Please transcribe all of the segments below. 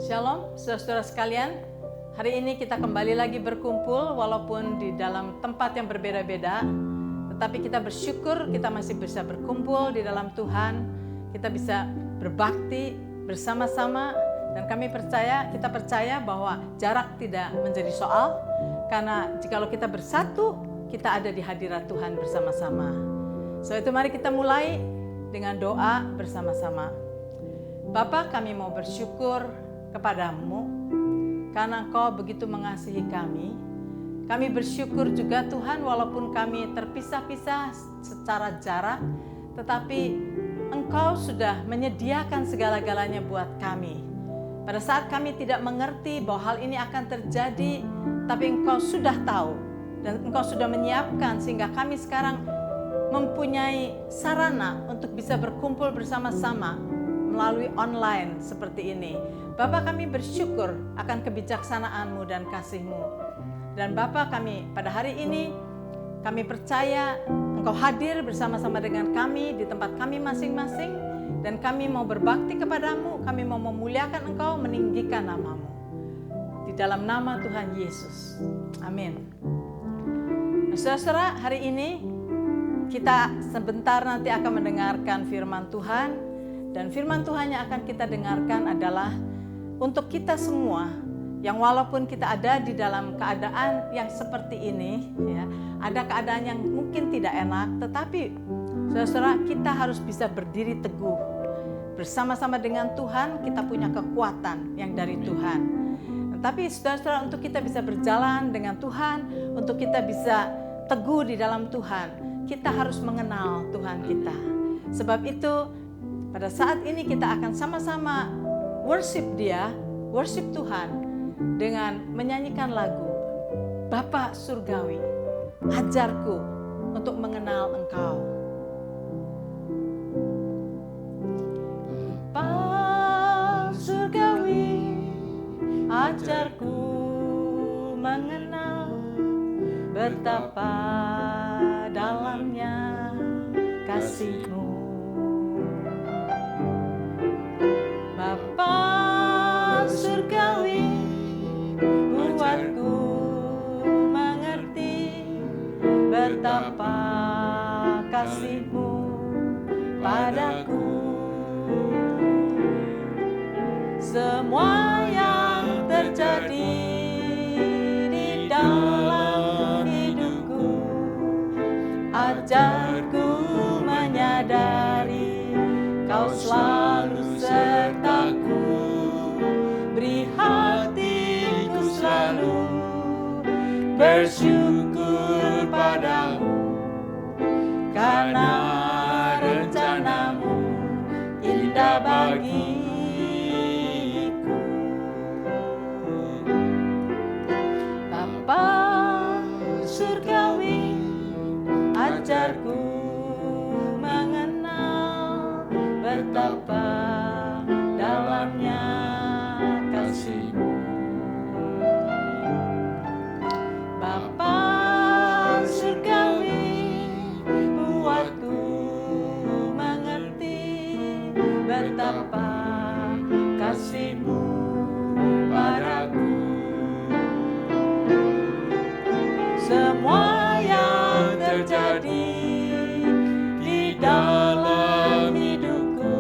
Shalom, saudara-saudara sekalian. Hari ini kita kembali lagi berkumpul walaupun di dalam tempat yang berbeda-beda. Tetapi kita bersyukur kita masih bisa berkumpul di dalam Tuhan. Kita bisa berbakti bersama-sama dan kita percaya bahwa jarak tidak menjadi soal. Karena jikalau kita bersatu, kita ada di hadirat Tuhan bersama-sama. Sebab itu mari kita mulai dengan doa bersama-sama. Bapa, kami mau bersyukur kepadamu karena Engkau begitu mengasihi kami. Kami bersyukur juga Tuhan walaupun kami terpisah-pisah secara jarak, tetapi Engkau sudah menyediakan segala-galanya buat kami. Pada saat kami tidak mengerti bahwa hal ini akan terjadi, tapi Engkau sudah tahu dan Engkau sudah menyiapkan sehingga kami sekarang mempunyai sarana untuk bisa berkumpul bersama-sama melalui online seperti ini. Bapa, kami bersyukur akan kebijaksanaan-Mu dan kasih-Mu. Dan Bapa, kami pada hari ini, kami percaya Engkau hadir bersama-sama dengan kami di tempat kami masing-masing. Dan kami mau berbakti kepadamu, kami mau memuliakan Engkau, meninggikan nama-Mu. Di dalam nama Tuhan Yesus. Amin. Nah, saudara-saudara, hari ini kita sebentar nanti akan mendengarkan firman Tuhan. Dan firman Tuhan yang akan kita dengarkan adalah untuk kita semua yang walaupun kita ada di dalam keadaan yang seperti ini, ya, ada keadaan yang mungkin tidak enak, tetapi saudara-saudara, kita harus bisa berdiri teguh. Bersama-sama dengan Tuhan, kita punya kekuatan yang dari Tuhan. Tapi saudara-saudara, untuk kita bisa berjalan dengan Tuhan, untuk kita bisa teguh di dalam Tuhan, kita harus mengenal Tuhan kita. Sebab itu, pada saat ini kita akan sama-sama worship Dia, worship Tuhan dengan menyanyikan lagu Bapa Surgawi, ajarku untuk mengenal Engkau. Bapa Surgawi, ajarku mengenal betapa dalamnya kasih-Mu. Bapa Surgawi, buatku mengerti betapa kasih-Mu padaku. Semua yang terjadi di dalam hidupku, ajarku menyadari Kau selalu sertaku. Beri hatiku selalu bersyukur padamu, karena rencana-Mu indah bagiku. Bapa Surgawi, ajarku mengenal betapa dalamnya kasih-Mu. Bapa Surgawi, buatku mengerti betapa kasih-Mu padaku. Semua yang terjadi di dalam hidupku,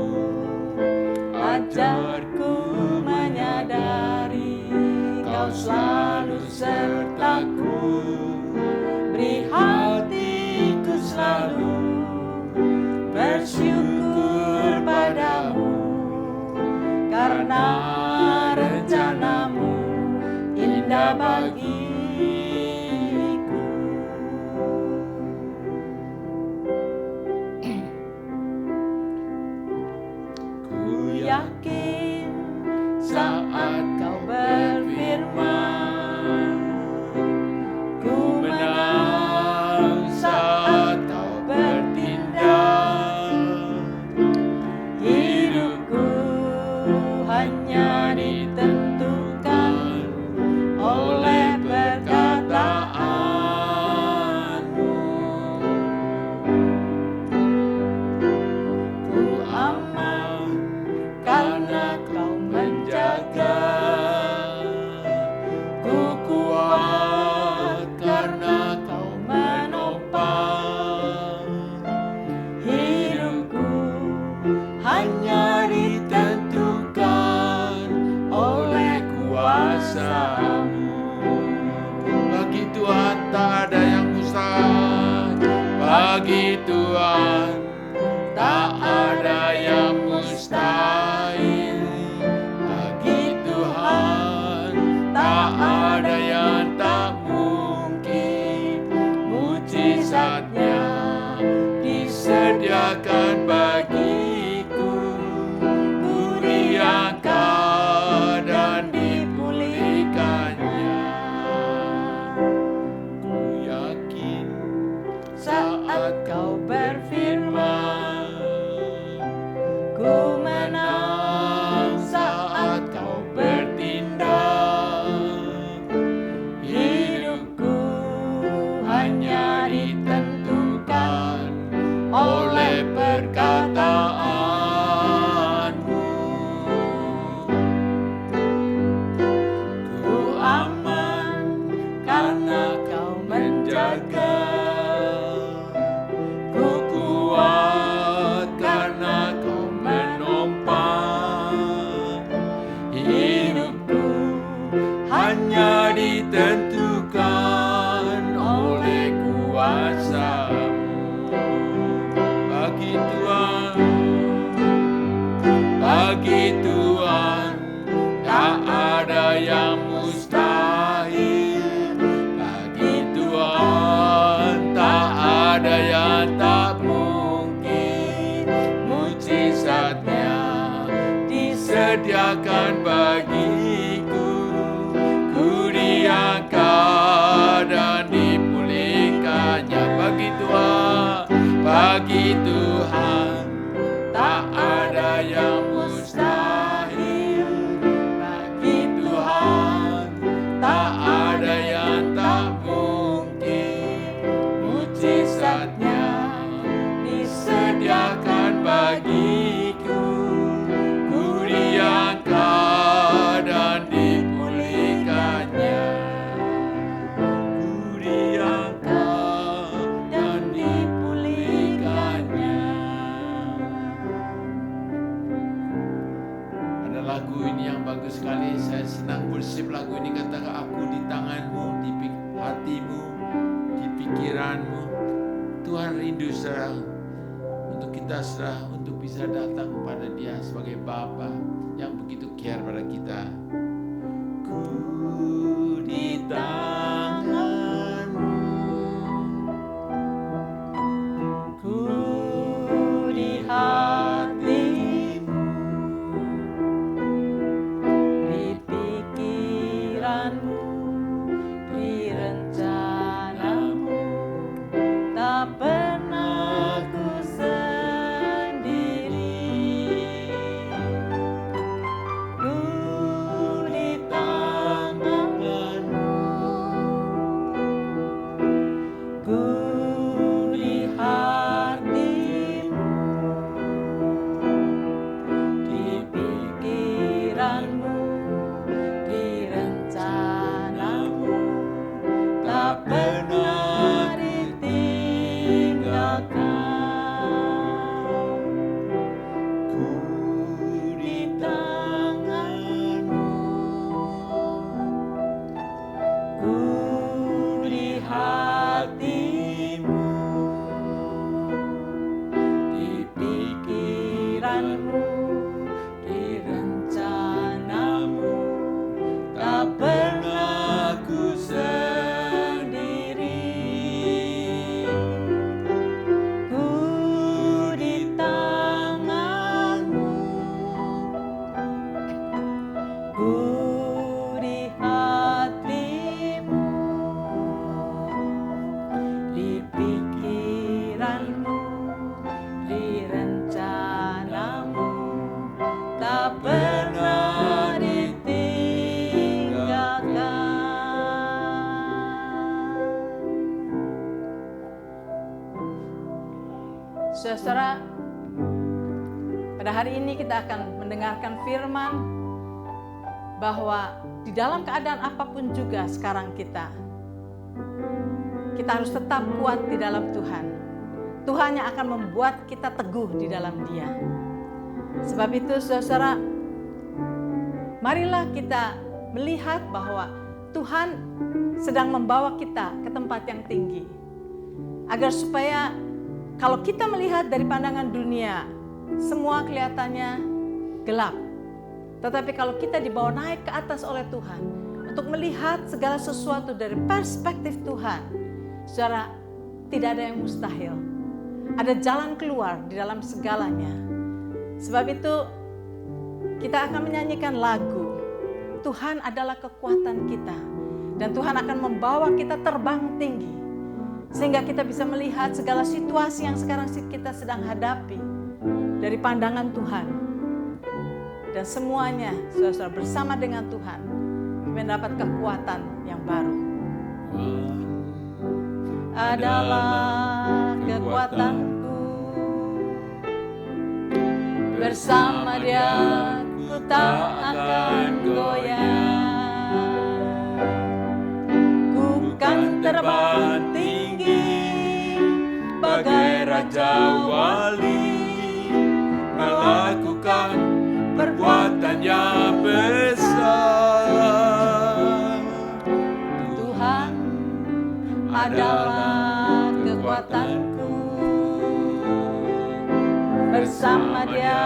ajarku menyadari Kau selalu sertaku. Beri hatiku selalu bersyukur padamu, karena rencana-Mu indah bagiku. Ku yakin saat Kau berfirman, ku menang saat Kau bertindak. Hidupku hanya ditentukan oleh perkataan bagi Tuhan tak ada yang mustahil. Bagi Tuhan tak ada yang tak mungkin. Mujizatnya disediakan bagiku. Ku diangkat dan dipulihkannya. Ku yakin saat kau berfirman, ku menang saat kau bertindak. Hidupku hanya ditentukan oleh perkataanmu. Ku aman karena kau menjaga. Ku kuat karena kau menopang. Hidupku hanya ditentukan oleh kuasa-Mu. Bagi Tuhan tak ada yang mustahil. Bagi Tuhan tak ada yang tak mungkin. Mujizatnya disediakan bagiku. Ku diangkat dan dipulihkannya. Bagi Tuhan tak ada yang mustahil. Bagi Tuhan tak ada yang tak mungkin. Mujizatnya disediakan bagiku. Ku diangkat dan dipulihkannya. Ku diangkat dan dipulihkannya. Ada lagu ini yang bagus sekali. Saya senang worship lagu ini. Katakan, aku di tangan-Mu, di hatimu, di pikiran-Mu. Tuhan rindu saudara untuk kita saudara untuk bisa datang kepada Dia sebagai Bapa yang begitu care pada kita. Ku di tangan-Mu, ku di hatimu, di pikiran-Mu, di rencana-Mu. Tak pernah ku sendiri. Ku di tangan-Mu, ku di hatimu, di pikiran-Mu, di rencana-Mu. Tak pernah ditinggalkan. Ku di tangan-Mu, ku di hatimu, di pikiran-Mu, di rencana-Mu. Tak pernah ku sendiri. Ku di tangan-Mu, ku di hatimu, di pikiran-Mu, di rencana-Mu. Tak pernah ditinggalkan. Saudara, pada hari ini kita akan mendengarkan firman bahwa di dalam keadaan apapun juga sekarang kita harus tetap kuat di dalam Tuhan. Tuhan yang akan membuat kita teguh di dalam Dia. Sebab itu saudara, marilah kita melihat bahwa Tuhan sedang membawa kita ke tempat yang tinggi. Agar supaya Kalau kita melihat dari pandangan dunia, semua kelihatannya gelap. Tetapi kalau kita dibawa naik ke atas oleh Tuhan, untuk melihat segala sesuatu dari perspektif Tuhan, saudara, tidak ada yang mustahil. Ada jalan keluar di dalam segalanya. Sebab itu, kita akan menyanyikan lagu, Tuhan adalah kekuatan kita. Dan Tuhan akan membawa kita terbang tinggi. Sehingga kita bisa melihat segala situasi yang sekarang kita sedang hadapi dari pandangan Tuhan. Dan semuanya, saudara-saudara, bersama dengan Tuhan, mendapat kekuatan yang baru. Adalah kekuatanku, bersama Dia ku tak akan goyah. Ku kan terbang tinggi bagai Raja Wali, melakukan perbuatan yang besar. Tuhan adalah kekuatanku, bersama Dia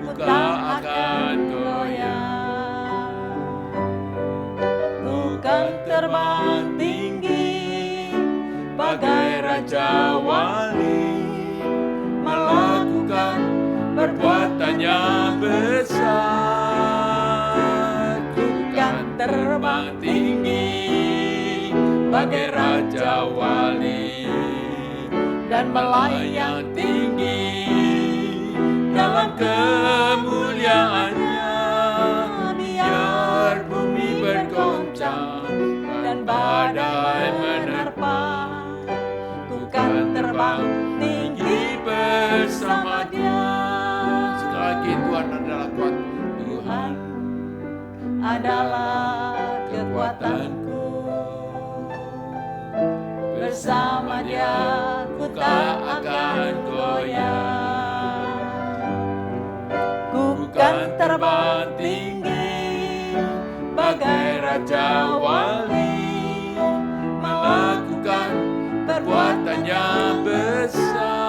ku tak akan goyah. Ku kan terbang tinggi bagai Raja Wali, melakukan perbuatan yang besar. Ku kan terbang tinggi bagai Raja Wali, dan melayang tinggi dalam kemuliaannya. Biar bumi bergoncang dan badai menerpa, ku kan terbang tinggi bersama Dia. Sekali lagi, Tuhan adalah kuat. Tuhan adalah kekuatanku, bersama Dia ku tak akan goyah. Ku kan terbang tinggi bagai Raja Wali, melakukan perbuatan yang besar.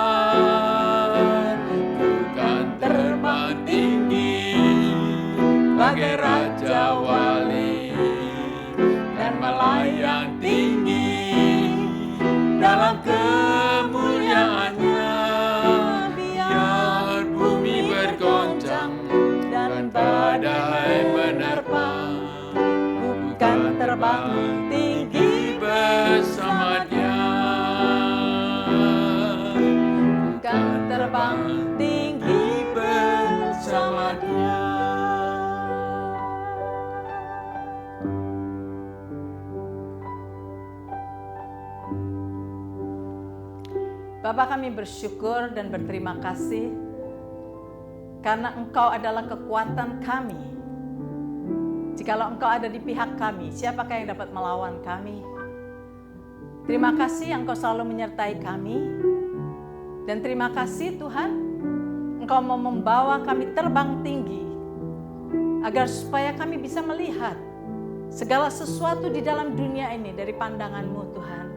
Ku kan terbang tinggi bagai Raja Wali, dan melayang tinggi dalam kemuliaannya. Biar bumi bergoncang dan badai menerpa, ku kan terbang tinggi bersama Dia. Ku kan terbang tinggi bersama Dia. Bapa, kami bersyukur dan berterima kasih karena Engkau adalah kekuatan kami. Jikalau Engkau ada di pihak kami, siapakah yang dapat melawan kami? Terima kasih Engkau selalu menyertai kami. Dan terima kasih Tuhan, Engkau mau membawa kami terbang tinggi, agar supaya kami bisa melihat segala sesuatu di dalam dunia ini dari pandangan-Mu Tuhan.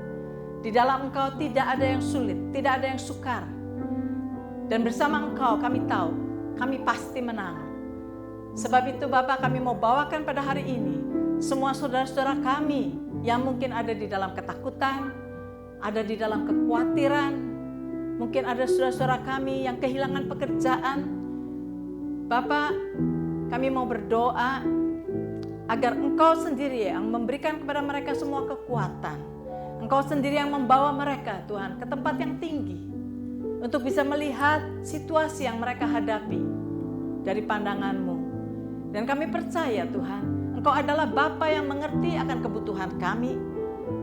Di dalam Engkau tidak ada yang sulit, tidak ada yang sukar. Dan bersama Engkau kami tahu, kami pasti menang. Sebab itu Bapa, kami mau bawakan pada hari ini semua saudara-saudara kami yang mungkin ada di dalam ketakutan, ada di dalam kekhawatiran, mungkin ada saudara-saudara kami yang kehilangan pekerjaan. Bapa, kami mau berdoa agar Engkau sendiri yang memberikan kepada mereka semua kekuatan. Engkau sendiri yang membawa mereka, Tuhan, ke tempat yang tinggi untuk bisa melihat situasi yang mereka hadapi dari pandangan-Mu. Dan kami percaya, Tuhan, Engkau adalah Bapa yang mengerti akan kebutuhan kami.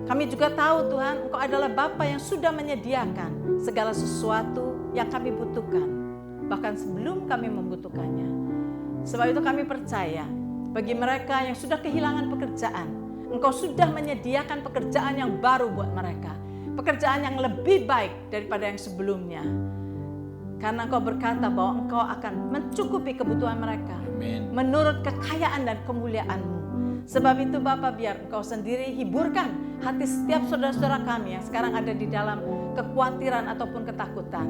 Kami juga tahu, Tuhan, Engkau adalah Bapa yang sudah menyediakan segala sesuatu yang kami butuhkan, bahkan sebelum kami membutuhkannya. Sebab itu kami percaya, bagi mereka yang sudah kehilangan pekerjaan, Engkau sudah menyediakan pekerjaan yang baru buat mereka. Pekerjaan yang lebih baik daripada yang sebelumnya. Karena Engkau berkata bahwa Engkau akan mencukupi kebutuhan mereka. Amin. Menurut kekayaan dan kemuliaan-Mu. Sebab itu Bapa, biar Engkau sendiri hiburkan hati setiap saudara-saudara kami yang sekarang ada di dalam kekhawatiran ataupun ketakutan.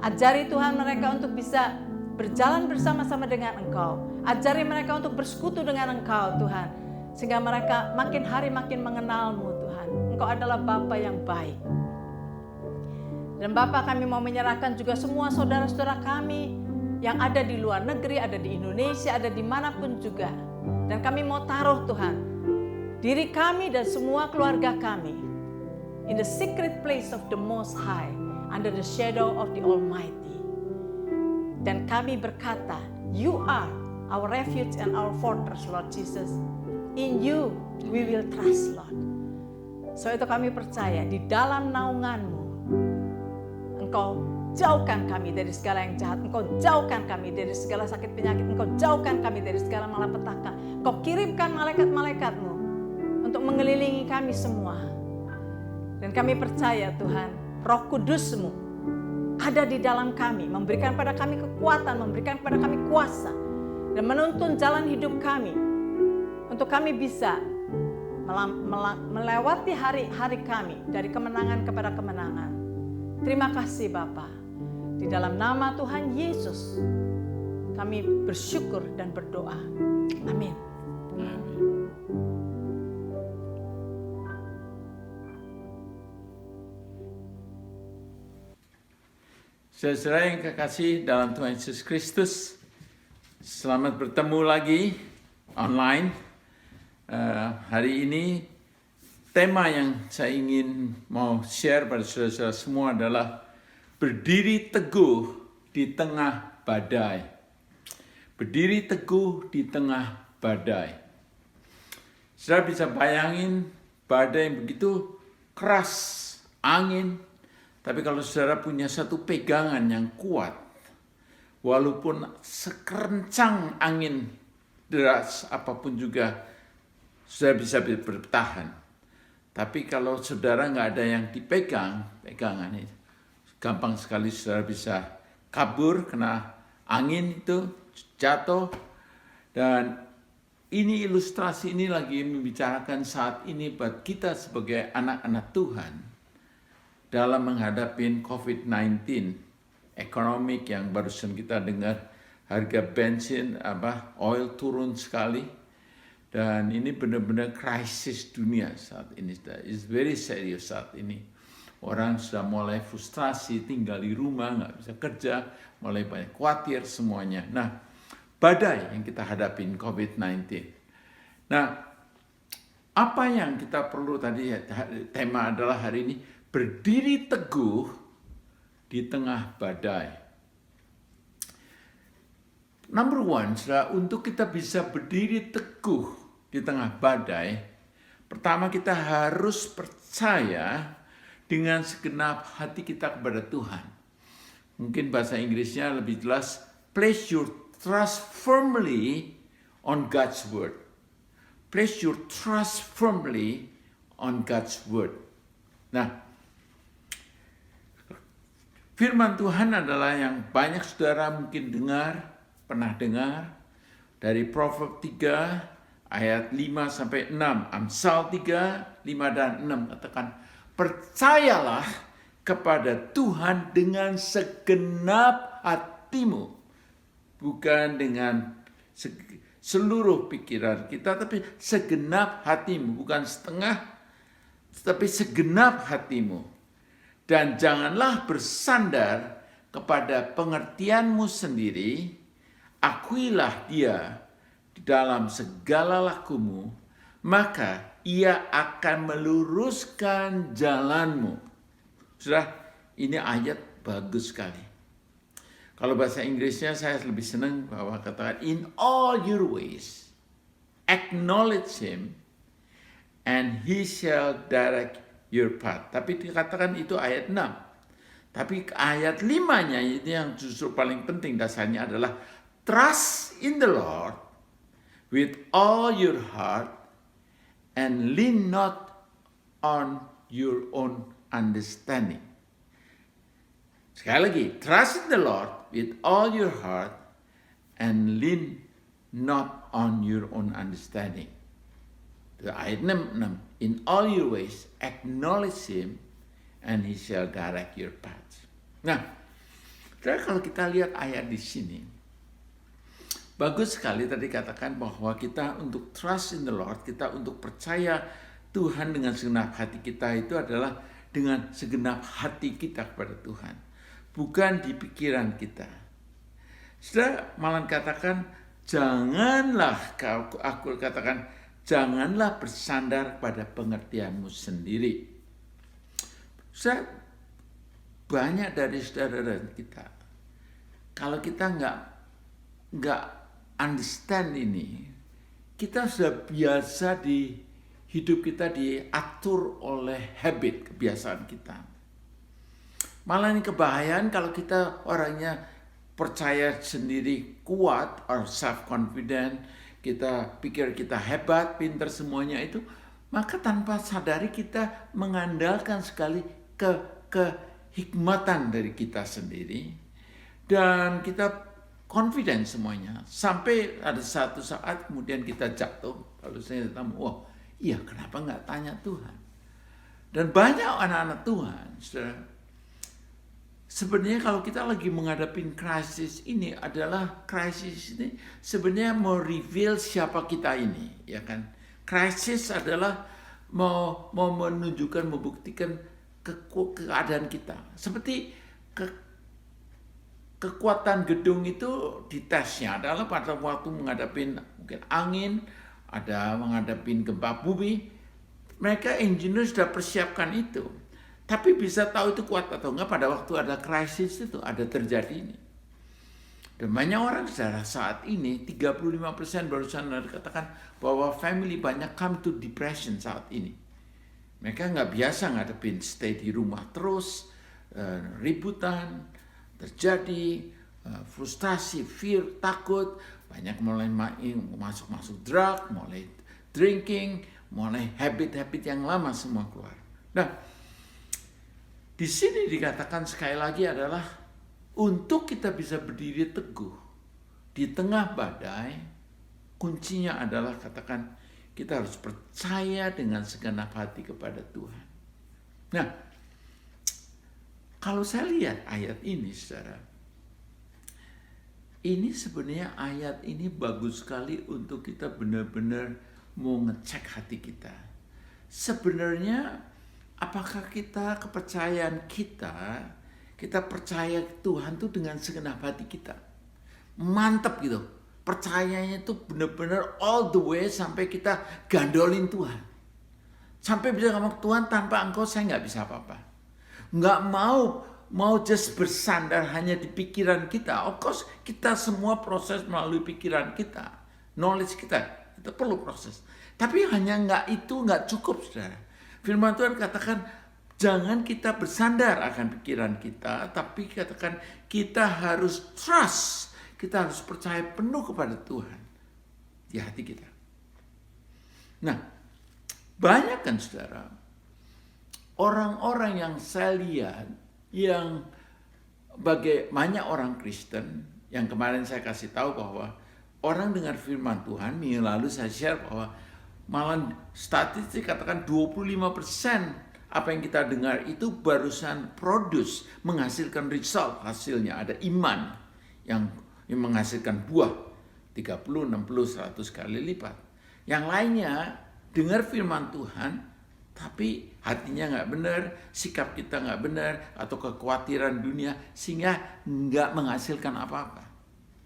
Ajari Tuhan mereka untuk bisa berjalan bersama-sama dengan Engkau. Ajari mereka untuk bersekutu dengan Engkau Tuhan. Sehingga mereka makin hari makin mengenal-Mu Tuhan. Engkau adalah Bapa yang baik. Dan Bapa, kami mau menyerahkan juga semua saudara-saudara kami yang ada di luar negeri, ada di Indonesia, ada dimanapun juga. Dan kami mau taruh Tuhan, diri kami dan semua keluarga kami in the secret place of the Most High, under the shadow of the Almighty. Dan kami berkata, You are our refuge and our fortress, Lord Jesus. In you we will trust, Lord. So itu kami percaya, di dalam naungan-Mu, Engkau jauhkan kami dari segala yang jahat. Engkau jauhkan kami dari segala sakit penyakit. Engkau jauhkan kami dari segala malapetaka. Engkau kirimkan malaikat-malaikat-Mu untuk mengelilingi kami semua. Dan kami percaya Tuhan, Roh Kudus-Mu ada di dalam kami, memberikan pada kami kekuatan, memberikan pada kami kuasa, dan menuntun jalan hidup kami untuk kami bisa melewati hari-hari kami dari kemenangan kepada kemenangan. Terima kasih Bapa. Di dalam nama Tuhan Yesus kami bersyukur dan berdoa. Amin. Amin. Saudara yang kekasih dalam Tuhan Yesus Kristus, selamat bertemu lagi online. Hari ini tema yang saya ingin mau share pada saudara-saudara semua adalah berdiri teguh di tengah badai. Berdiri teguh di tengah badai. Saudara bisa bayangin badai yang begitu keras, angin. Tapi kalau saudara punya satu pegangan yang kuat, walaupun sekencang angin deras apapun juga, saudara bisa bertahan. Tapi kalau saudara nggak ada yang dipegang, pegangan itu, gampang sekali saudara bisa kabur, kena angin itu, jatuh. Dan ini ilustrasi ini lagi membicarakan saat ini buat kita sebagai anak-anak Tuhan dalam menghadapi COVID-19, ekonomi yang barusan kita dengar, harga bensin, oil turun sekali. Dan ini benar-benar krisis dunia saat ini. It's very serious saat ini. Orang sudah mulai frustrasi, tinggal di rumah, nggak bisa kerja, mulai banyak khawatir semuanya. Nah, badai yang kita hadapin COVID-19. Nah, apa yang kita perlu tadi, tema adalah hari ini, berdiri teguh di tengah badai. Number one, untuk kita bisa berdiri teguh di tengah badai, pertama kita harus percaya dengan segenap hati kita kepada Tuhan. Mungkin bahasa Inggrisnya lebih jelas, place your trust firmly on God's word. Place your trust firmly on God's word. Nah, firman Tuhan adalah yang banyak saudara mungkin pernah dengar dari Proverb 3 ayat 5 sampai 6, Amsal 3, 5 dan 6 katakan, percayalah kepada Tuhan dengan segenap hatimu, bukan dengan seluruh pikiran kita, tapi segenap hatimu, bukan setengah, tapi segenap hatimu. Dan janganlah bersandar kepada pengertianmu sendiri, akuilah dia di dalam segala lakumu, maka ia akan meluruskan jalanmu. Sudah, ini ayat bagus sekali. Kalau bahasa Inggrisnya saya lebih senang bahwa katakan, in all your ways, acknowledge him, and he shall direct your path. Tapi dikatakan itu ayat 6. Tapi ayat 5-nya ini yang justru paling penting dasarnya adalah trust in the Lord with all your heart and lean not on your own understanding. Sekali lagi, trust in the Lord with all your heart and lean not on your own understanding. Ayat 6, in all your ways acknowledge him and he shall direct your paths. Nah, kalau kita lihat ayat di sini, bagus sekali tadi katakan bahwa kita untuk trust in the Lord, kita untuk percaya Tuhan dengan segenap hati kita itu adalah dengan segenap hati kita kepada Tuhan, bukan di pikiran kita. Saudara malah katakan, janganlah bersandar pada pengertianmu sendiri. Banyak dari saudara kita, kalau kita nggak understand ini, kita sudah biasa di hidup kita diatur oleh habit, kebiasaan kita. Malah ini kebahayaan kalau kita orangnya percaya sendiri kuat, or self-confident, kita pikir kita hebat, pintar semuanya itu, maka tanpa sadari kita mengandalkan sekali kehikmatan dari kita sendiri, dan kita confident semuanya, sampai ada satu saat kemudian kita jatuh. Lalu saya tahu, wah iya, kenapa nggak tanya Tuhan? Dan banyak anak-anak Tuhan, saudara, sebenarnya kalau kita lagi menghadapi krisis ini, adalah krisis ini sebenarnya mau reveal siapa kita ini, ya kan? Krisis adalah mau menunjukkan, membuktikan keadaan kita. Seperti kekuatan gedung itu ditesnya adalah pada waktu menghadapi mungkin angin, ada menghadapi gempa bumi, mereka engineer sudah persiapkan itu. Tapi bisa tahu itu kuat atau enggak pada waktu ada krisis itu, ada terjadi ini. Dan banyak orang saat ini, 35% barusan katakan bahwa family banyak come to depression saat ini. Mereka nggak biasa ngadepin stay di rumah terus, ributan terjadi, frustasi, fear, takut, banyak mulai masuk drug, mulai drinking, mulai habit-habit yang lama semua keluar. Nah, di sini dikatakan sekali lagi adalah untuk kita bisa berdiri teguh di tengah badai, kuncinya adalah katakan kita harus percaya dengan segenap hati kepada Tuhan. Nah, kalau saya lihat ayat ini, saudara, ini sebenarnya ayat ini bagus sekali untuk kita benar-benar mau ngecek hati kita. Sebenarnya apakah kepercayaan kita percaya Tuhan tuh dengan segenap hati kita. Mantap gitu. Percayanya itu benar-benar all the way sampai kita gandolin Tuhan. Sampai bisa ngomong, Tuhan tanpa engkau saya nggak bisa apa-apa. Nggak mau just bersandar hanya di pikiran kita. Of course kita semua proses melalui pikiran kita. Knowledge kita perlu proses. Tapi hanya nggak cukup, saudara. Firman Tuhan katakan, jangan kita bersandar akan pikiran kita, tapi katakan kita harus trust, kita harus percaya penuh kepada Tuhan di hati kita. Nah, banyak kan saudara, orang-orang yang saya lihat, yang banyak orang Kristen, yang kemarin saya kasih tahu bahwa orang dengar firman Tuhan, minggu lalu saya share bahwa malah statistik katakan 25% apa yang kita dengar itu barusan menghasilkan result, hasilnya ada iman yang menghasilkan buah 30, 60, 100 kali lipat. Yang lainnya dengar firman Tuhan tapi hatinya nggak benar, sikap kita nggak benar, atau kekhawatiran dunia sehingga nggak menghasilkan apa-apa.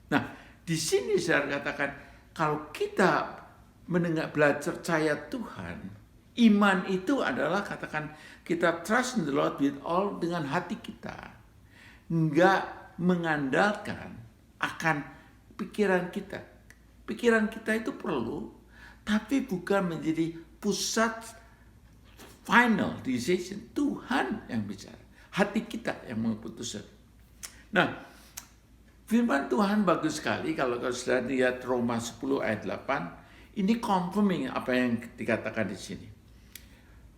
Nah, di sini saya katakan kalau kita belajar percaya Tuhan, iman itu adalah katakan kita trust in the Lord with all, dengan hati kita. Nggak mengandalkan akan pikiran kita. Pikiran kita itu perlu, tapi bukan menjadi pusat final decision. Tuhan yang bicara. Hati kita yang memutuskan. Nah, firman Tuhan bagus sekali kalau sudah lihat Roma 10 ayat 8. Ini confirming apa yang dikatakan di sini.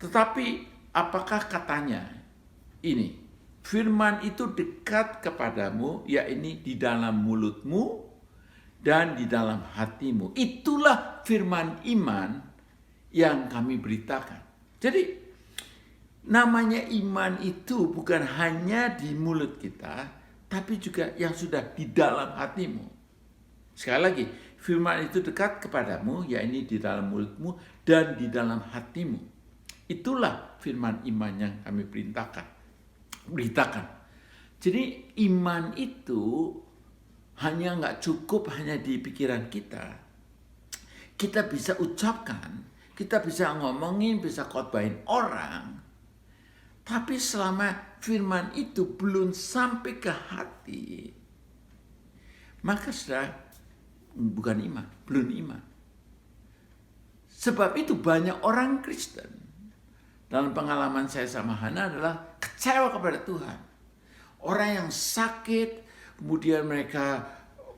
Tetapi apakah katanya ini? Firman itu dekat kepadamu, yakni di dalam mulutmu dan di dalam hatimu. Itulah firman iman yang kami beritakan. Jadi namanya iman itu bukan hanya di mulut kita, tapi juga yang sudah di dalam hatimu. Sekali lagi, firman itu dekat kepadamu, yakni di dalam mulutmu dan di dalam hatimu. Itulah firman iman yang kami beritakan. Jadi iman itu nggak cukup hanya di pikiran kita. Kita bisa ucapkan, kita bisa ngomongin, bisa khotbahin orang. Tapi selama firman itu belum sampai ke hati, maka sudah bukan iman, belum iman. Sebab itu banyak orang Kristen, dalam pengalaman saya sama Hana adalah kecewa kepada Tuhan. Orang yang sakit, kemudian mereka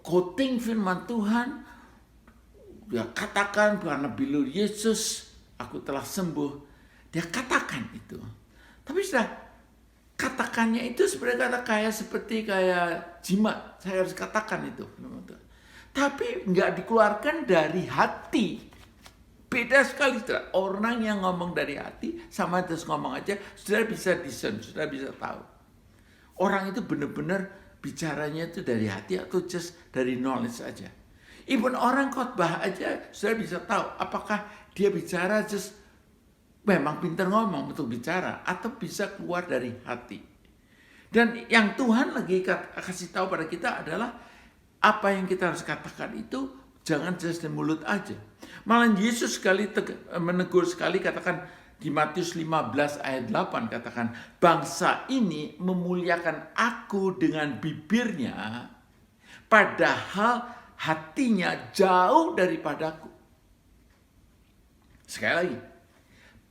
quoting firman Tuhan, dia katakan karena bila Yesus aku telah sembuh, dia katakan itu. Tapi sudah katakannya itu sebenarnya seperti jimat. Saya harus katakan itu. Tapi nggak dikeluarkan dari hati. Beda sekali. Saudara. Orang yang ngomong dari hati sama terus ngomong aja, sudah bisa discern, sudah bisa tahu. Orang itu benar-benar bicaranya itu dari hati atau just dari knowledge aja. Even orang khotbah aja sudah bisa tahu apakah dia bicara just memang pintar ngomong untuk bicara atau bisa keluar dari hati. Dan yang Tuhan lagi kasih tahu pada kita adalah apa yang kita harus katakan itu jangan just dari mulut aja. Malah Yesus sekali menegur sekali katakan di Matius 15 ayat 8 katakan, bangsa ini memuliakan aku dengan bibirnya padahal hatinya jauh daripadaku. Sekali lagi,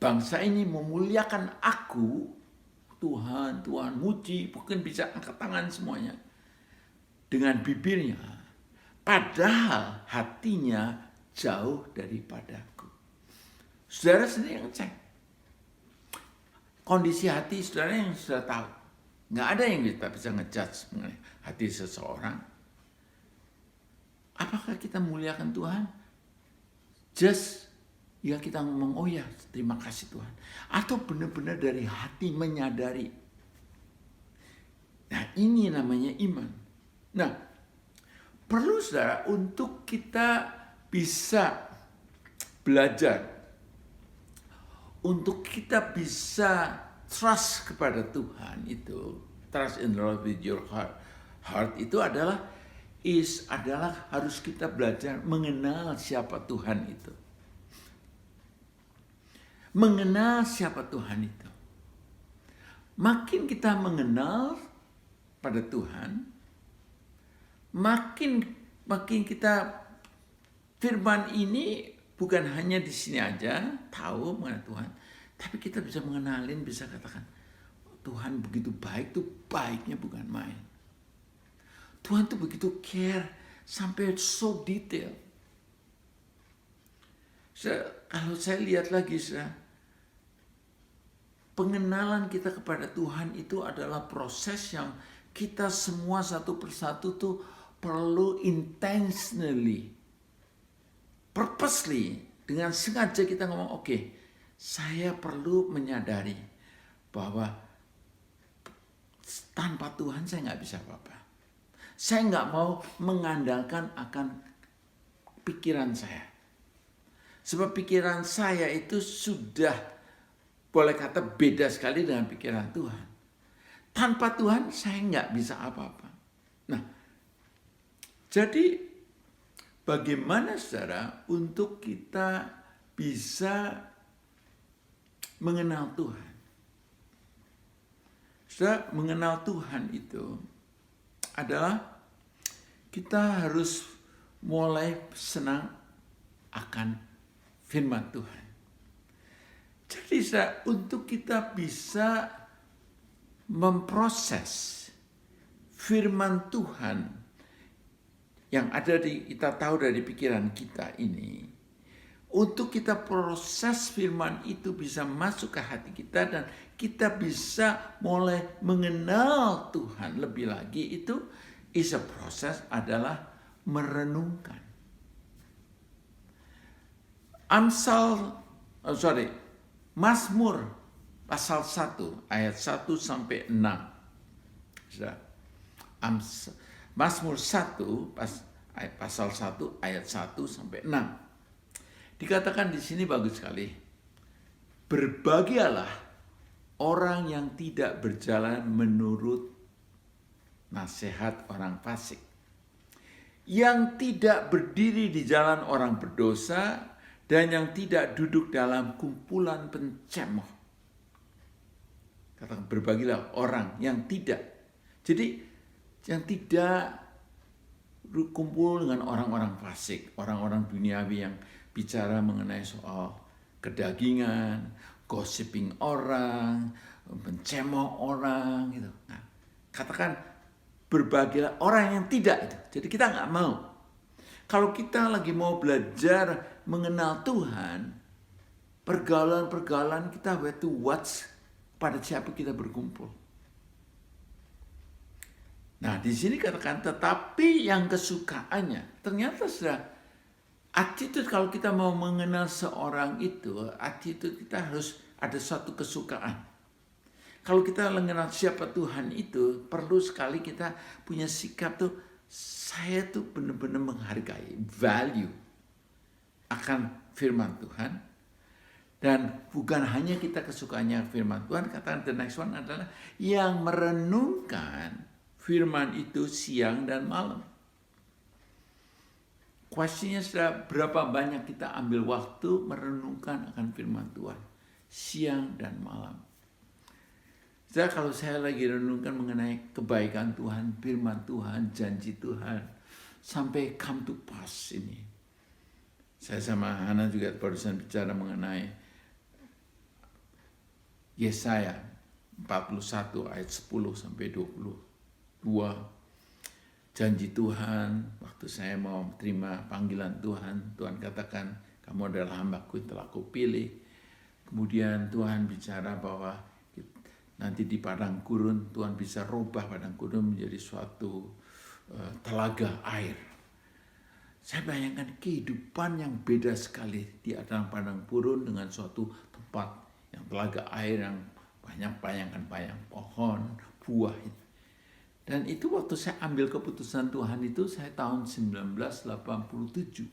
bangsa ini memuliakan aku, Tuhan, Tuhan muji, mungkin bisa angkat tangan semuanya, dengan bibirnya, padahal hatinya jauh daripadaku. Saudara sendiri yang cek. Kondisi hati saudara yang sudah tahu. Nggak ada yang kita bisa ngejudge mengenai hati seseorang. Apakah kita muliakan Tuhan? Just ya kita ngomong, oh ya terima kasih Tuhan. Atau benar-benar dari hati menyadari. Nah ini namanya iman. Nah perlu saudara untuk kita bisa belajar. Untuk kita bisa trust kepada Tuhan itu. Trust in the Lord with your heart itu adalah harus kita belajar mengenal siapa Tuhan itu. Mengenal siapa Tuhan itu. Makin kita mengenal pada Tuhan, makin kita firman ini bukan hanya di sini aja tahu mengenai Tuhan, tapi kita bisa mengenalin, bisa katakan Tuhan begitu baik, tuh baiknya bukan main. Tuhan tuh begitu care sampai so detail. Kalau saya lihat lagi, pengenalan kita kepada Tuhan itu adalah proses yang kita semua satu persatu tuh perlu intentionally, purposely, dengan sengaja kita ngomong, oke, saya perlu menyadari bahwa tanpa Tuhan saya nggak bisa apa-apa. Saya nggak mau mengandalkan akan pikiran saya. Sebab pikiran saya itu sudah boleh kata beda sekali dengan pikiran Tuhan. Tanpa Tuhan saya nggak bisa apa-apa. Nah, jadi bagaimana saudara untuk kita bisa mengenal Tuhan? Saudara, mengenal Tuhan itu adalah kita harus mulai senang akan firman Tuhan. Jadi saudara, untuk kita bisa memproses firman Tuhan yang ada kita tahu dari pikiran kita ini, untuk kita proses firman itu bisa masuk ke hati kita dan kita bisa mulai mengenal Tuhan lebih lagi, itu proses adalah merenungkan. Amsal Mazmur pasal 1 ayat 1 sampai 6. Sudah. Mazmur 1 pasal 1 ayat 1 sampai 6. Dikatakan di sini bagus sekali. Berbahagialah orang yang tidak berjalan menurut nasihat orang fasik, yang tidak berdiri di jalan orang berdosa, dan yang tidak duduk dalam kumpulan pencemooh. Katakan berbahagialah orang yang tidak. Jadi yang tidak berkumpul dengan orang-orang fasik, orang-orang duniawi yang bicara mengenai soal kedagingan, gossiping orang, mencemooh orang gitu. Nah, katakan berbahagialah orang yang tidak itu. Jadi kita nggak mau. Kalau kita lagi mau belajar mengenal Tuhan, pergaulan-pergaulan kita have to watch pada siapa kita berkumpul. Nah, di sini katakan tetapi yang kesukaannya, ternyata sudah attitude. Kalau kita mau mengenal seorang itu, attitude kita harus ada satu kesukaan. Kalau kita mengenal siapa Tuhan itu, perlu sekali kita punya sikap tuh, saya tuh benar-benar menghargai, value akan firman Tuhan. Dan bukan hanya kita kesukaannya firman Tuhan, katakan the next one adalah yang merenungkan firman itu siang dan malam. Kuasinya sudah berapa banyak kita ambil waktu merenungkan akan firman Tuhan siang dan malam. Jadi kalau saya lagi renungkan mengenai kebaikan Tuhan, firman Tuhan, janji Tuhan, sampai come to pass ini. Saya sama Hana juga barusan bicara mengenai Yesaya 41 ayat 10 sampai 22. Janji Tuhan, waktu saya mau terima panggilan Tuhan, Tuhan katakan, kamu adalah hamba-Ku yang telah Kupilih. Kemudian Tuhan bicara bahwa nanti di padang gurun, Tuhan bisa rubah padang gurun menjadi suatu telaga air. Saya bayangkan kehidupan yang beda sekali di dalam padang gurun dengan suatu tempat yang telaga air yang banyak bayang pohon, buah. Dan itu waktu saya ambil keputusan Tuhan itu, saya tahun 1987.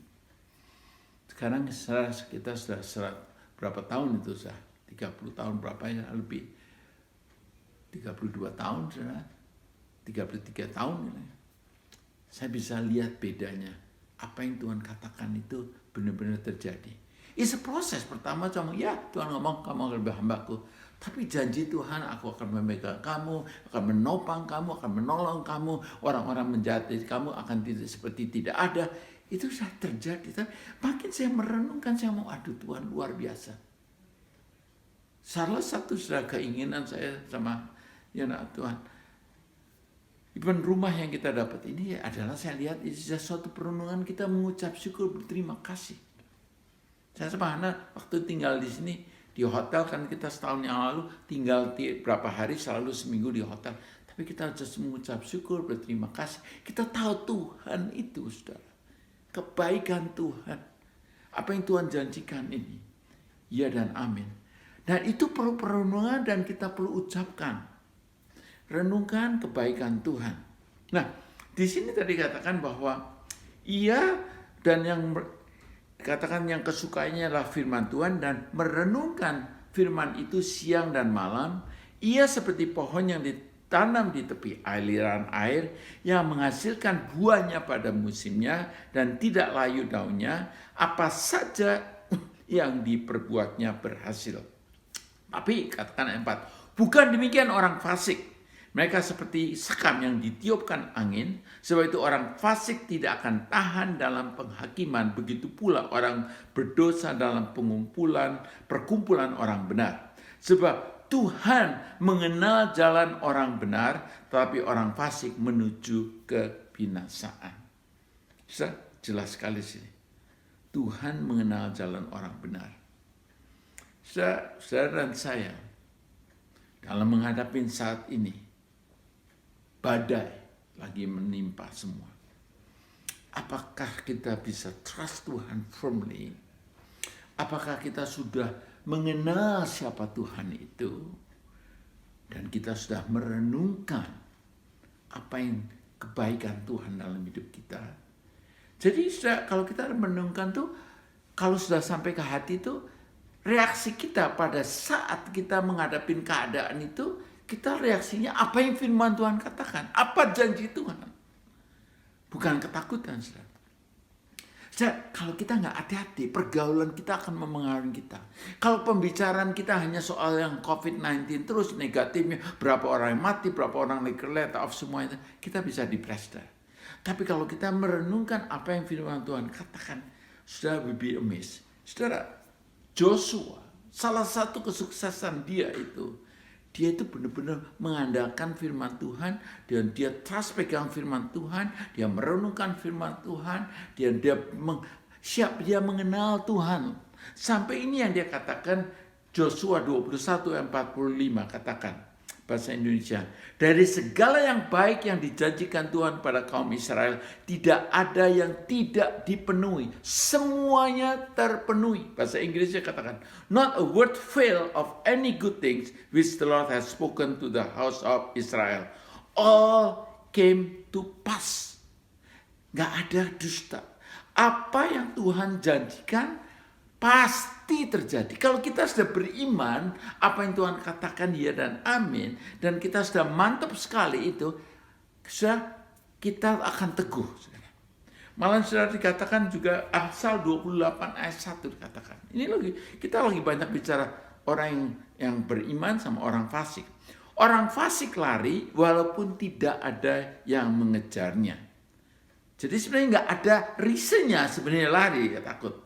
Sekarang kita sudah berapa tahun itu sudah? 30 tahun berapa ya lebih? 32 tahun sudah, 33 tahun. Saya bisa lihat bedanya. Apa yang Tuhan katakan itu benar-benar terjadi. It's a proses. Pertama cuma ya Tuhan ngomong kamu akan lebih hamba-Ku. Tapi janji Tuhan, aku akan memegang kamu, akan menopang kamu, akan menolong kamu. Orang-orang menjati kamu akan tidak ada. Itu sudah terjadi. Tapi makin saya merenungkan, saya mau aduh Tuhan luar biasa. Salah satu sudah keinginan saya sama Tuhan. Even rumah yang kita dapat ini adalah saya lihat ini suatu perenungan kita mengucap syukur, berterima kasih. Saya sama Hana waktu tinggal di sini di hotel, kan kita setahun yang lalu tinggal berapa hari selalu seminggu di hotel. Tapi kita harus mengucap syukur, berterima kasih. Kita tahu Tuhan itu, saudara. Kebaikan Tuhan. Apa yang Tuhan janjikan ini. Ya dan amin. Dan itu perlu perenungan dan kita perlu ucapkan. Renungkan kebaikan Tuhan. Nah, di sini tadi katakan bahwa ia dan yang katakan yang kesukaannya adalah firman Tuhan dan merenungkan firman itu siang dan malam. Ia seperti pohon yang ditanam di tepi aliran air yang menghasilkan buahnya pada musimnya dan tidak layu daunnya. Apa saja yang diperbuatnya berhasil. Tapi katakan ayat 4, bukan demikian orang fasik. Mereka seperti sekam yang ditiupkan angin, sebab itu orang fasik tidak akan tahan dalam penghakiman, begitu pula orang berdosa dalam perkumpulan orang benar. Sebab Tuhan mengenal jalan orang benar, tetapi orang fasik menuju kebinasaan. Jelas sekali sini. Tuhan mengenal jalan orang benar. Saudara dan saya, dalam menghadapi saat ini, badai lagi menimpa semua. Apakah kita bisa trust Tuhan firmly? Apakah kita sudah mengenal siapa Tuhan itu? Dan kita sudah merenungkan apa yang kebaikan Tuhan dalam hidup kita. Jadi kalau kita merenungkan tuh, kalau sudah sampai ke hati tuh, reaksi kita pada saat kita menghadapi keadaan itu, kita reaksinya apa yang firman Tuhan katakan, apa janji Tuhan. Bukan ketakutan, saudara. Kalau kita nggak hati-hati, pergaulan kita akan mempengaruhi kita. Kalau pembicaraan kita hanya soal yang COVID-19 terus negatifnya, berapa orang yang mati, berapa orang let off semuanya, kita bisa depressed. Tapi kalau kita merenungkan apa yang firman Tuhan katakan, sudah be amazed. Saudara, Joshua, salah satu kesuksesan dia itu benar-benar mengandalkan firman Tuhan, dan dia trust pegang firman Tuhan, dia merenungkan firman Tuhan, dia mengenal Tuhan. Sampai ini yang dia katakan, Joshua 21 ayat 45 katakan, bahasa Indonesia, dari segala yang baik yang dijanjikan Tuhan pada kaum Israel, tidak ada yang tidak dipenuhi. Semuanya terpenuhi. Bahasa Inggrisnya katakan, not a word fail of any good things which the Lord has spoken to the house of Israel. All came to pass. Gak ada dusta. Apa yang Tuhan janjikan pasti terjadi. Kalau kita sudah beriman, apa yang Tuhan katakan ya dan amin, dan kita sudah mantap sekali itu, kita akan teguh. Malah sudah dikatakan juga Amsal 28 ayat 1 dikatakan. Kita lagi banyak bicara orang yang beriman sama orang fasik. Orang fasik lari walaupun tidak ada yang mengejarnya. Jadi sebenarnya nggak ada reasonnya sebenarnya lari, ya takut.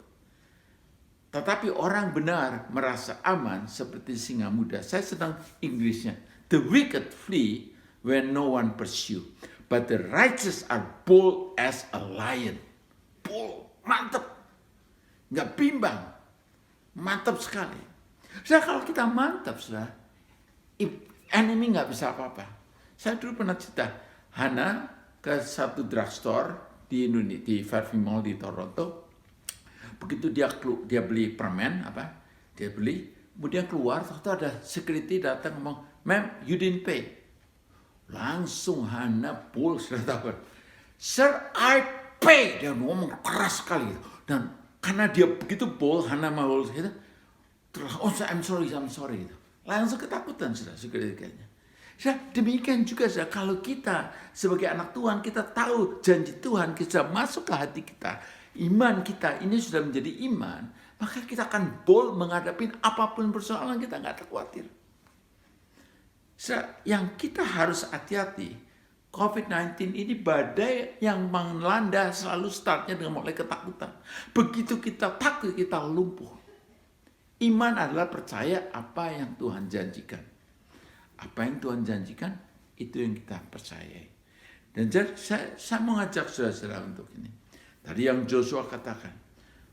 Tetapi orang benar merasa aman seperti singa muda. Saya senang Inggrisnya. The wicked flee when no one pursue, but the righteous are bold as a lion. Bold, mantap. Nggak bimbang. Mantap sekali. Kalau kita mantap, enemy nggak bisa apa-apa. Saya dulu pernah cerita, Hana ke satu drugstore di Indonesia, di Fairview Mall di Toronto. Begitu dia beli permen, dia beli, kemudian keluar, waktu ada security datang ngomong, "Ma'am, you didn't pay." Langsung Hana pull, sudah tahu. "Sir, I pay." Dia ngomong keras sekali. Dan karena dia begitu bold, Hana mau gitu, terus, "Oh, I'm sorry. Langsung ketakutan, sudah security kayaknya. Demikian juga kalau kita sebagai anak Tuhan, kita tahu janji Tuhan, kita masuk ke hati kita, iman kita ini sudah menjadi iman, maka kita akan bold menghadapi apapun persoalan, kita nggak khawatir. Yang kita harus hati-hati, COVID-19 ini badai yang melanda, selalu startnya dengan mulai ketakutan. Begitu kita takut, kita lumpuh. Iman adalah percaya apa yang Tuhan janjikan. Apa yang Tuhan janjikan, itu yang kita percayai. Dan saya mau ngajak saudara-saudara untuk ini. Tadi yang Joshua katakan,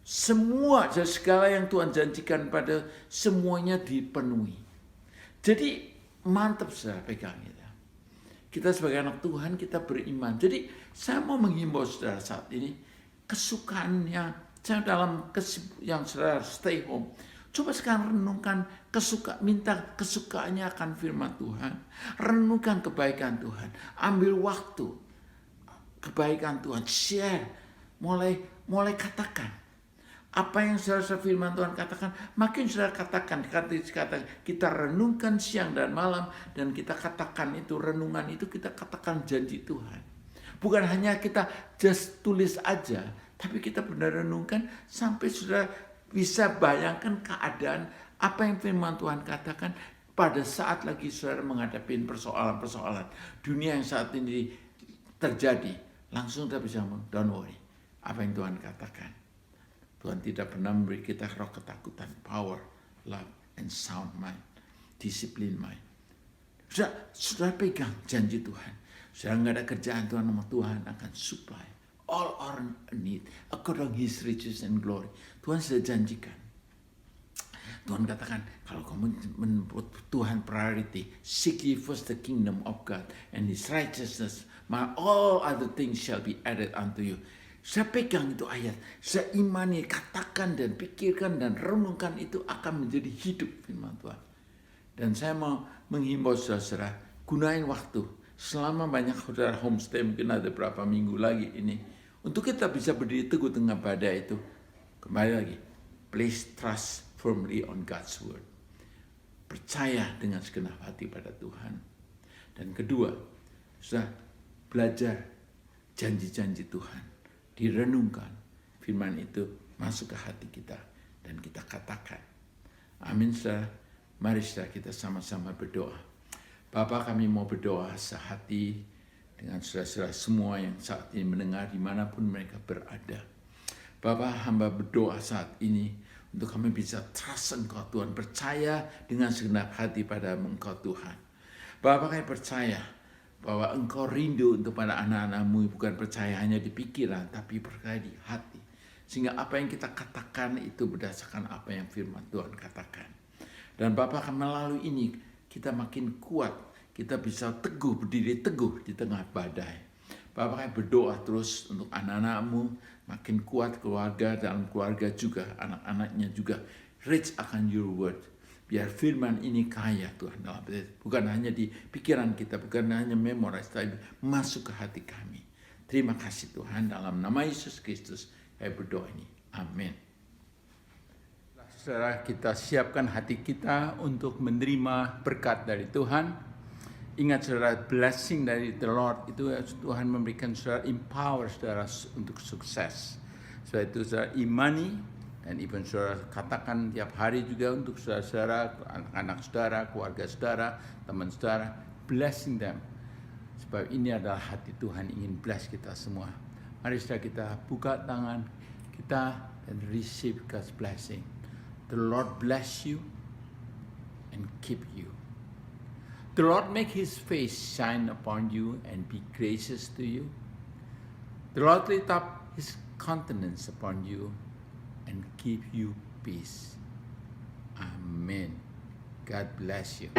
segala yang Tuhan janjikan pada semuanya dipenuhi. Jadi mantap saudara pegang kita. Kita sebagai anak Tuhan, kita beriman. Jadi saya mau menghimbau saudara saat ini, kesukaannya, saya dalam yang saudara stay home, coba sekarang renungkan minta kesukaannya akan firman Tuhan. Renungkan kebaikan Tuhan. Ambil waktu, kebaikan Tuhan, share. Mulai katakan apa yang saudara firman Tuhan katakan, makin saudara katakan, kita renungkan siang dan malam, dan kita katakan itu, renungan itu kita katakan janji Tuhan. Bukan hanya kita just tulis aja, tapi kita benar renungkan sampai saudara bisa bayangkan keadaan apa yang firman Tuhan katakan pada saat lagi saudara menghadapi persoalan-persoalan dunia yang saat ini terjadi. Langsung kita bisa ngomong, don't worry. Apa yang Tuhan katakan. Tuhan tidak pernah memberi kita roh ketakutan, power, love, and sound mind. Disiplin mind. Sudah pegang janji Tuhan. Sudah nggak ada kerjaan, Tuhan akan supply all our need according His riches and glory. Tuhan sudah janjikan. Tuhan katakan, kalau kamu menurut Tuhan priority, seek ye first the kingdom of God and His righteousness, all other things shall be added unto you. Saya pegang itu ayat, saya imani, katakan dan pikirkan dan renungkan itu akan menjadi hidup firman Tuhan. Dan saya mau menghimbau saudara, gunain waktu. Selama banyak saudara homestay, mungkin ada berapa minggu lagi ini. Untuk kita bisa berdiri teguh tengah badai itu. Kembali lagi, place trust firmly on God's word. Percaya dengan segenap hati pada Tuhan. Dan kedua, sudah belajar janji-janji Tuhan. Direnungkan, firman itu masuk ke hati kita. Dan kita katakan. Amin, saudara. Mari saudara kita sama-sama berdoa. Bapa, kami mau berdoa sehati dengan saudara-saudara semua yang saat ini mendengar dimanapun mereka berada. Bapa, hamba berdoa saat ini untuk kami bisa trust Engkau Tuhan, percaya dengan segenap hati pada Engkau Tuhan. Bapa, kami percaya bahwa Engkau rindu untuk pada anak-anak-Mu, bukan percaya hanya di pikiran, tapi percaya di hati. Sehingga apa yang kita katakan itu berdasarkan apa yang firman Tuhan katakan. Dan Bapa, melalui ini kita makin kuat, kita bisa teguh, berdiri teguh di tengah badai. Bapak, kami berdoa terus untuk anak-anak-Mu, makin kuat keluarga, dalam keluarga juga, anak-anaknya juga, rich akan your word. Biar firman ini kaya Tuhan, bukan hanya di pikiran kita, bukan hanya memorize, tapi masuk ke hati kami. Terima kasih Tuhan, dalam nama Yesus Kristus, kami berdoa ini. Amin. Saudara, kita siapkan hati kita untuk menerima berkat dari Tuhan. Ingat saudara, blessing dari the Lord itu Tuhan memberikan saudara, empower saudara untuk sukses. Sebab itu saudara imani, dan even saudara katakan tiap hari juga untuk saudara-saudara, anak-anak saudara, keluarga saudara, teman saudara, blessing them. Sebab ini adalah hati Tuhan ingin bless kita semua. Mari saudara kita buka tangan kita dan receive God's blessing. The Lord bless you and keep you. The Lord make His face shine upon you and be gracious to you. The Lord lift up His countenance upon you and give you peace. Amen. God bless you.